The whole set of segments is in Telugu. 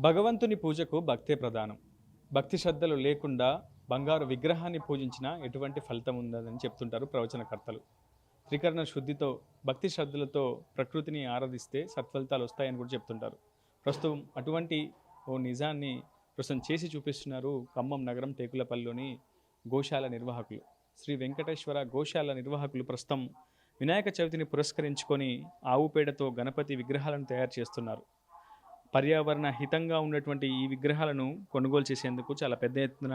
భగవంతుని పూజకు భక్తే ప్రధానం. భక్తి శ్రద్ధలు లేకుండా బంగారు విగ్రహాన్ని పూజించినా ఎటువంటి ఫలితం ఉండదని చెప్తుంటారు ప్రవచనకర్తలు. త్రికరణ శుద్ధితో భక్తి శ్రద్ధలతో ప్రకృతిని ఆరాధిస్తే సత్ఫలితాలు వస్తాయని కూడా చెప్తుంటారు. ప్రస్తుతం అటువంటి ఓ నిజాన్ని ప్రస్తుతం చేసి చూపిస్తున్నారు ఖమ్మం నగరం టేకులపల్లిలోని గోశాల నిర్వాహకులు. శ్రీ వెంకటేశ్వర గోశాల నిర్వాహకులు ప్రస్తుతం వినాయక చవితిని పురస్కరించుకొని ఆవు పేడతో గణపతి విగ్రహాలను తయారు చేస్తున్నారు. పర్యావరణ హితంగా ఉన్నటువంటి ఈ విగ్రహాలను కొనుగోలు చేసేందుకు చాలా పెద్ద ఎత్తున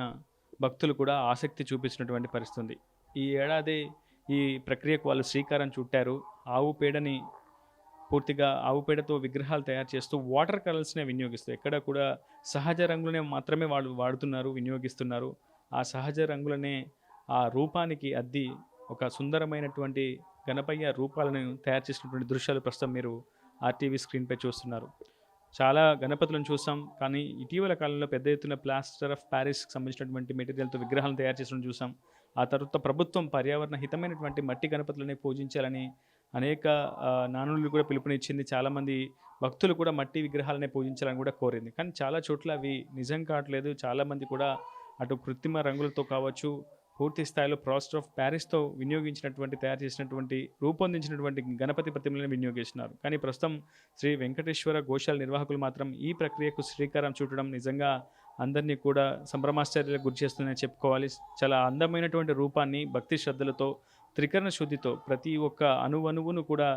భక్తులు కూడా ఆసక్తి చూపించినటువంటి పరిస్థితి. ఈ ఏడాది ఈ ప్రక్రియకు వాళ్ళు శ్రీకారం చుట్టారు. ఆవు పేడతో విగ్రహాలు తయారు చేస్తూ వాటర్ కలర్స్నే వినియోగిస్తూ ఎక్కడ కూడా సహజ రంగులనే మాత్రమే వాళ్ళు వాడుతున్నారు, వినియోగిస్తున్నారు. ఆ సహజ రంగులనే ఆ రూపానికి అద్ది ఒక సుందరమైనటువంటి గణపయ్య రూపాలను తయారు చేసినటువంటి దృశ్యాలు ప్రస్తుతం మీరు ఆర్టీవీ స్క్రీన్పై చూస్తున్నారు. చాలా గణపతులను చూసాం, కానీ ఇటీవల కాలంలో పెద్ద ఎత్తున ప్లాస్టర్ ఆఫ్ ప్యారిస్కి సంబంధించినటువంటి మెటీరియల్తో విగ్రహాలను తయారు చేసిన చూసాం. ఆ తర్వాత ప్రభుత్వం పర్యావరణ హితమైనటువంటి మట్టి గణపతులని పూజించాలని అనేక నానులు కూడా పిలుపునిచ్చింది. చాలామంది భక్తులు కూడా మట్టి విగ్రహాలనే పూజించాలని కూడా కోరింది. కానీ చాలా చోట్ల అవి నిజం కావట్లేదు. చాలామంది కూడా అటు కృత్రిమ రంగులతో కావచ్చు, పూర్తి స్థాయిలో ప్లాస్టర్ ఆఫ్ ప్యారిస్తో తయారు చేసినటువంటి రూపొందించినటువంటి గణపతి ప్రతిమలను వినియోగిస్తున్నారు. కానీ ప్రస్తుతం శ్రీ వెంకటేశ్వర గోశాల నిర్వాహకులు మాత్రం ఈ ప్రక్రియకు శ్రీకారం చుట్టడం నిజంగా అందరినీ కూడా సంభ్రమాశ్చర్యాలకు గురి చేస్తుందని చెప్పుకోవాలి. చాలా అందమైనటువంటి రూపాన్ని భక్తి శ్రద్ధలతో, త్రికరణ శుద్ధితో ప్రతి ఒక్క అణువును కూడా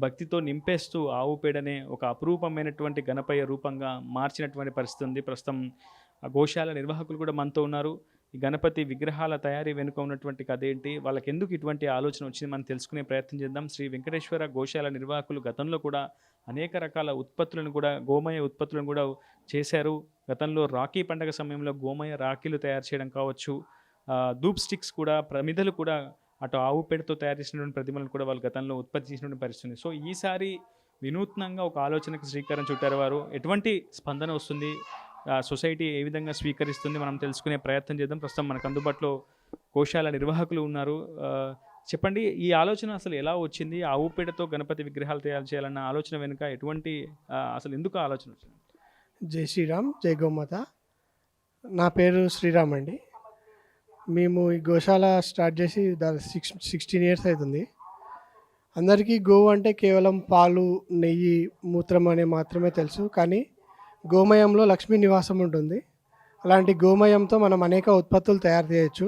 భక్తితో నింపేస్తూ ఆవు పేడనే ఒక అపురూపమైనటువంటి గణపయ్య రూపంగా మార్చినటువంటి పరిస్థితి ఉంది. ప్రస్తుతం ఆ గోశాల నిర్వాహకులు కూడా మనతో ఉన్నారు. ఈ గణపతి విగ్రహాల తయారీ వెనుక ఉన్నటువంటి కథ ఏంటి, వాళ్ళకి ఎందుకు ఇటువంటి ఆలోచన వచ్చింది, మనం తెలుసుకునే ప్రయత్నం చేద్దాం. శ్రీ వెంకటేశ్వర గోశాల నిర్వాహకులు గతంలో కూడా అనేక రకాల గోమయ ఉత్పత్తులను కూడా చేశారు. గతంలో రాఖీ పండుగ సమయంలో గోమయ రాఖీలు తయారు చేయడం కావచ్చు, ధూప్ స్టిక్స్ కూడా, ప్రమిదలు కూడా, అటు ఆవు పేడతో తయారు చేసినటువంటి ప్రతిమలను కూడా వాళ్ళు గతంలో ఉత్పత్తి చేసినటువంటి పరిస్థితి. సో ఈసారి వినూత్నంగా ఒక ఆలోచనకు శ్రీకారం చుట్టారు వారు. ఎటువంటి స్పందన వస్తుంది, సొసైటీ ఏ విధంగా స్వీకరిస్తుంది, మనం తెలుసుకునే ప్రయత్నం చేద్దాం. ప్రస్తుతం మనకు అందుబాటులో గోశాల నిర్వాహకులు ఉన్నారు. చెప్పండి, ఈ ఆలోచన అసలు ఎలా వచ్చింది? ఆవు పేడతో గణపతి విగ్రహాలు తయారు చేయాలన్న ఆలోచన వెనుక అసలు ఎందుకు ఆలోచన వచ్చింది? జై శ్రీరామ్, జై గోమాత. నా పేరు శ్రీరామ్ అండి. మేము ఈ గోశాల స్టార్ట్ చేసి 16 ఇయర్స్ అవుతుంది. అందరికీ గోవు అంటే కేవలం పాలు, నెయ్యి, మూత్రం అనే మాత్రమే తెలుసు. కానీ గోమయంలో లక్ష్మీ నివాసం ఉంటుంది. అలాంటి గోమయంతో మనం అనేక ఉత్పత్తులు తయారు చేయొచ్చు.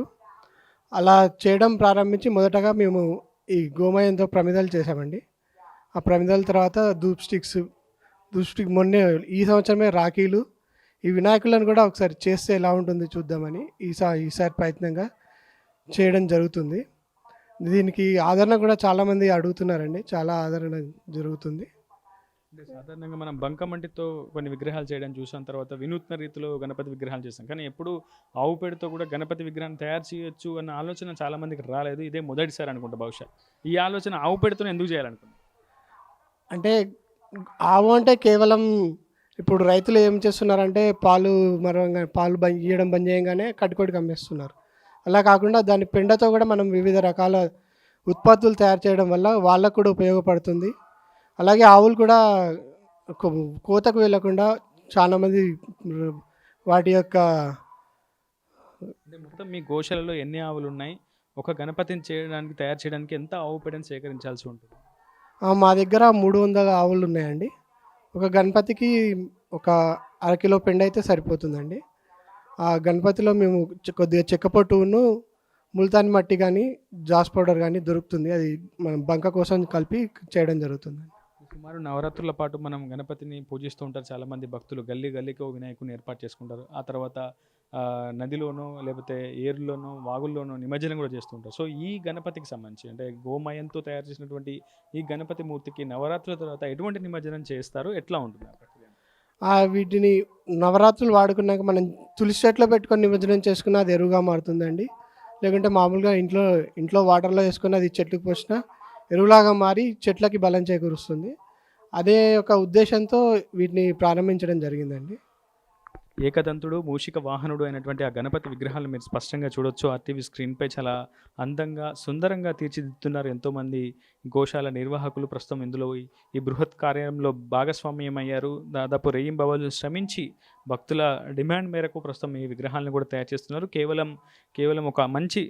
అలా చేయడం ప్రారంభించి మొదటగా మేము ఈ గోమయంతో ప్రమిదలు చేసామండి. ఆ ప్రమిదల తర్వాత ధూప్ స్టిక్ మొన్నే ఈ సంవత్సరమే రాఖీలు, ఈ వినాయకులను కూడా ఒకసారి చేస్తే ఎలా ఉంటుంది చూద్దామని ఈసారి ప్రయత్నంగా చేయడం జరుగుతుంది. దీనికి ఆదరణ కూడా చాలామంది అడుగుతున్నారండి. చాలా ఆదరణ జరుగుతుంది. సాధారణంగా మనం బంకమట్టితో కొన్ని విగ్రహాలు చేయడం చూసాం, తర్వాత వినూత్న రీతిలో గణపతి విగ్రహాలు చేస్తాం. కానీ ఎప్పుడు ఆవు పేడతో కూడా గణపతి విగ్రహాన్ని తయారు చేయొచ్చు అన్న ఆలోచన చాలా మందికి రాలేదు. ఇదే మొదటిసారి అనుకుంటా బహుశా. ఈ ఆలోచన ఆవు పేడతో ఎందుకు చేయాలనుకుంటున్నాం? అంటే ఆవు అంటే కేవలం ఇప్పుడు రైతులు ఏం చేస్తున్నారంటే పాలు ఇవ్వడం బంద్ చేయగానే కట్టుకోటికి అమ్మేస్తున్నారు. అలా కాకుండా దాని పెండతో కూడా మనం వివిధ రకాల ఉత్పత్తులు తయారు చేయడం వల్ల వాళ్ళకు కూడా ఉపయోగపడుతుంది. అలాగే ఆవులు కూడా కోతకు వెళ్ళకుండా చాలామంది వాటి యొక్క మొత్తం మీ గోశాలలో ఎన్ని ఆవులు ఉన్నాయి? ఒక గణపతిని తయారు చేయడానికి ఎంత ఆవు పేడని సేకరించాల్సి ఉంటుంది? మా దగ్గర 300 ఆవులు ఉన్నాయండి. ఒక గణపతికి ఒక అరకిలో పెండ అయితే సరిపోతుందండి. ఆ గణపతిలో మేము కొద్దిగా చెక్కపొట్టును, ముల్తాన్ మట్టి కానీ, జాస్ పౌడర్ కానీ దొరుకుతుంది. అది మనం బంక కోసం కలిపి చేయడం జరుగుతుంది. సుమారు నవరాత్రుల పాటు మనం గణపతిని పూజిస్తూ ఉంటారు చాలామంది భక్తులు. గల్లీకి ఒక వినాయకుని ఏర్పాటు చేసుకుంటారు. ఆ తర్వాత నదిలోనో లేకపోతే ఏరులోనో వాగుల్లోనో నిమజ్జనం కూడా చేస్తూ ఉంటారు. సో ఈ గణపతికి సంబంధించి అంటే గోమయంతో తయారు చేసినటువంటి ఈ గణపతి మూర్తికి నవరాత్రుల తర్వాత ఎటువంటి నిమజ్జనం చేస్తారు, ఎట్లా ఉంటుంది? వీటిని నవరాత్రులు వాడుకున్నాక మనం తులసి చెట్లో పెట్టుకొని నిమజ్జనం చేసుకున్న అది ఎరువుగా మారుతుందండి. లేకుంటే మామూలుగా ఇంట్లో వాటర్లో వేసుకుని అది చెట్టుకు పోసిన ఎరువులాగా మారి చెట్లకి బలం చేకూరుస్తుంది. అదే ఒక ఉద్దేశంతో వీటిని ప్రారంభించడం జరిగిందండి. ఏకదంతుడు, మూషిక వాహనుడు అయినటువంటి ఆ గణపతి విగ్రహాలు మీరు స్పష్టంగా చూడొచ్చు. ఆర్టీవీ స్క్రీన్పై చాలా అందంగా, సుందరంగా తీర్చిదిద్దుతున్నారు ఎంతోమంది గోశాల నిర్వాహకులు. ప్రస్తుతం ఇందులో ఈ బృహత్ కార్యంలో భాగస్వామ్యం అయ్యారు. దాదాపు 1000 శ్రమించి భక్తుల డిమాండ్ మేరకు ప్రస్తుతం ఈ విగ్రహాలను కూడా తయారు చేస్తున్నారు. కేవలం ఒక మంచి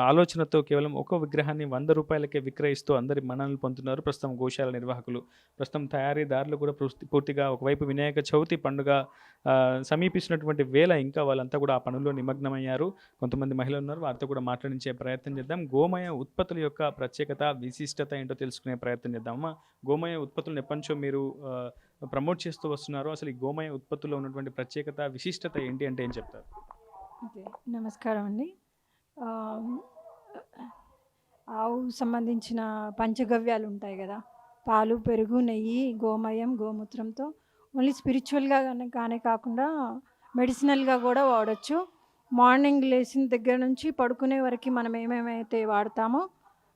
ఆలోచనతో కేవలం ఒక విగ్రహాన్ని 100 రూపాయలకే విక్రయిస్తూ అందరి మన్ననలు పొందుతున్నారు ప్రస్తుతం గోశాల నిర్వాహకులు. ప్రస్తుతం తయారీదారులు కూడా పూర్తిగా ఒకవైపు వినాయక చవితి పండుగ సమీపిస్తున్నటువంటి వేళ ఇంకా వాళ్ళంతా కూడా ఆ పనుల్లో నిమగ్నమయ్యారు. కొంతమంది మహిళలు ఉన్నారు, వారితో కూడా మాట్లాడించే ప్రయత్నం చేద్దాం. గోమయ ఉత్పత్తుల యొక్క ప్రత్యేకత, విశిష్టత ఏంటో తెలుసుకునే ప్రయత్నం చేద్దాం. అమ్మ, గోమయ ఉత్పత్తులను ఎప్పటి నుంచో మీరు ప్రమోట్ చేస్తూ వస్తున్నారు. అసలు ఈ గోమయ ఉత్పత్తుల్లో ఉన్నటువంటి ప్రత్యేకత, విశిష్టత ఏంటి అంటే ఏం చెప్తారు? ఓకే, నమస్కారం అండి. ఆ, ఆవు సంబంధించిన పంచగవ్యాలు ఉంటాయి కదా, పాలు, పెరుగు, నెయ్యి, గోమయం, గోమూత్రంతో ఓన్లీ స్పిరిచువల్గా కానే కాకుండా మెడిసినల్గా కూడా వాడచ్చు. మార్నింగ్ లేచిన దగ్గర నుంచి పడుకునే వరకు మనం ఏమేమైతే వాడతామో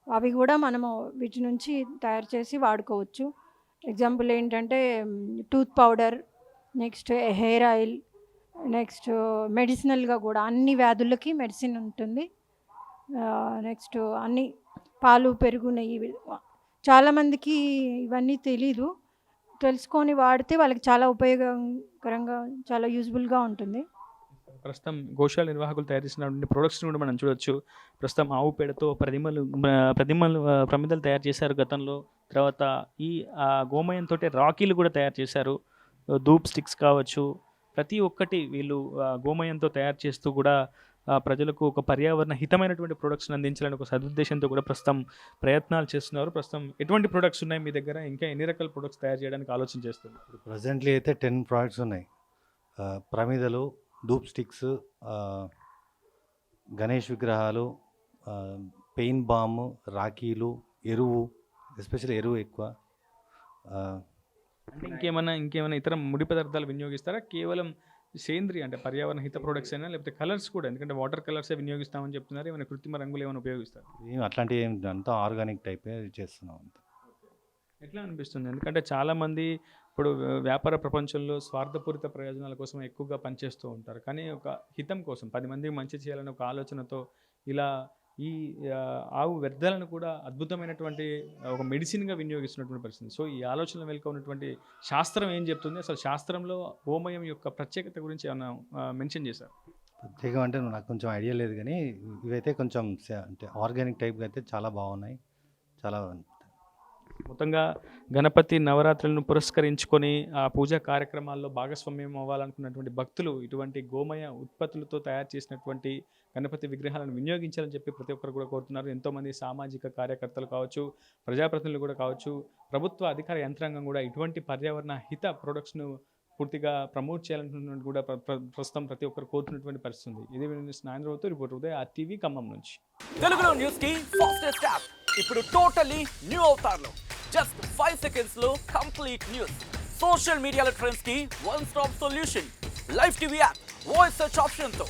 అవి కూడా మనము వీటి నుంచి తయారు చేసి వాడుకోవచ్చు. ఎగ్జాంపుల్ ఏంటంటే tooth powder, next hair oil, next మెడిసినల్గా కూడా అన్ని వ్యాధులకి మెడిసిన్ ఉంటుంది. నెక్స్ట్ అన్ని పాలు, పెరుగు, నెయ్యి. చాలామందికి ఇవన్నీ తెలీదు, తెలుసుకొని వాడితే వాళ్ళకి చాలా ఉపయోగకరంగా, చాలా యూజ్ఫుల్గా ఉంటుంది. ప్రస్తుతం గోశాల నిర్వాహకులు తయారు చేసినటువంటి ప్రొడక్ట్స్ కూడా మనం చూడొచ్చు. ప్రస్తుతం ఆవు పేడతో ప్రమిదలు తయారు చేశారు గతంలో. తర్వాత ఈ గోమయంతో రాఖీలు కూడా తయారు చేశారు. ధూప్ స్టిక్స్ కావచ్చు, ప్రతి ఒక్కటి వీళ్ళు గోమయంతో తయారు చేస్తూ కూడా ప్రజలకు ఒక పర్యావరణ హితమైనటువంటి ప్రొడక్ట్స్ని అందించాలని ఒక సదుద్దేశంతో కూడా ప్రస్తుతం ప్రయత్నాలు చేస్తున్నారు. ప్రస్తుతం ఎటువంటి ప్రొడక్ట్స్ ఉన్నాయి మీ దగ్గర? ఇంకా ఎన్ని రకాల ప్రొడక్ట్స్ తయారు చేయడానికి ఆలోచన చేస్తున్నారు? ఇప్పుడు ప్రజెంట్లీ అయితే 10 ప్రోడక్ట్స్ ఉన్నాయి. ప్రమిదలు, ధూప్ స్టిక్స్, గణేష్ విగ్రహాలు, పెయిన్ బామ్, రాఖీలు, ఎరువు, ఎస్పెషల్లీ ఎరువు ఎక్కువ. అంటే ఇంకేమైనా ఇతర ముడి పదార్థాలు వినియోగిస్తారా? కేవలం సేంద్రియ అంటే పర్యావరణ హిత ప్రొడక్ట్స్ అయినా, లేకపోతే కలర్స్ కూడా? ఎందుకంటే వాటర్ కలర్సే వినియోగిస్తామని చెప్తున్నారు. ఏమైనా కృత్రిమ రంగులు ఏమైనా ఉపయోగిస్తారు? అట్లాంటివి ఏం, అంతా ఆర్గానిక్ టైపే చేస్తున్నాం అంతా. ఎట్లా అనిపిస్తుంది? ఎందుకంటే చాలామంది ఇప్పుడు వ్యాపార ప్రపంచంలో స్వార్థపూరిత ప్రయోజనాల కోసం ఎక్కువగా పనిచేస్తూ ఉంటారు. కానీ ఒక హితం కోసం 10 మందికి మంచి చేయాలనే ఒక ఆలోచనతో ఇలా ఈ ఆవు వ్యర్థాలను కూడా అద్భుతమైనటువంటి ఒక మెడిసిన్గా వినియోగిస్తున్నటువంటి పరిస్థితి. సో ఈ ఆలోచన వెనుక ఉన్నటువంటి శాస్త్రం ఏం చెప్తుంది? అసలు శాస్త్రంలో గోమయం యొక్క ప్రత్యేకత గురించి ఏమైనా మెన్షన్ చేశారు? ప్రత్యేకం అంటే నాకు కొంచెం ఐడియా లేదు, కానీ ఇవైతే కొంచెం అంటే ఆర్గానిక్ టైప్గా అయితే చాలా బాగున్నాయి. చాలా మొత్తంగా గణపతి నవరాత్రులను పురస్కరించుకొని ఆ పూజా కార్యక్రమాల్లో భాగస్వామ్యం అవ్వాలనుకున్నటువంటి భక్తులు ఇటువంటి గోమయ ఉత్పత్తులతో తయారు చేసినటువంటి గణపతి విగ్రహాలను వినియోగించాలని చెప్పి ప్రతి ఒక్కరు కూడా కోరుతున్నారు. ఎంతోమంది సామాజిక కార్యకర్తలు కావచ్చు, ప్రజాప్రతినిధులు కూడా కావచ్చు, ప్రభుత్వ అధికార యంత్రాంగం కూడా ఇటువంటి పర్యావరణ హిత ప్రొడక్ట్స్ను పూర్తిగా ప్రమోట్ చేయాలనుకున్నట్టు కూడా ప్రస్తుతం ప్రతి ఒక్కరు కోరుతున్నటువంటి పరిస్థితి ఉంది. ఇది నాయనరావుతో రిపోర్ట్ ఉదయ్, RTV ఖమ్మం నుంచి. తెలుగులో న్యూస్ కి ఫాస్టెస్ట్ యాప్ ఇప్పుడు టోటల్లీ న్యూ అవతార్లో జస్ట్ 5 seconds లో కంప్లీట్ న్యూస్. సోషల్ మీడియాలో ట్రెండ్స్ కి one stop solution. Live TV app voice search option తో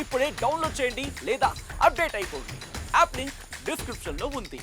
ఇప్పుడే డౌన్లోడ్ చేయండి లేదా అప్డేట్ అయిపోండి. యాప్ లింక్ డిస్క్రిప్షన్ లో ఉంది.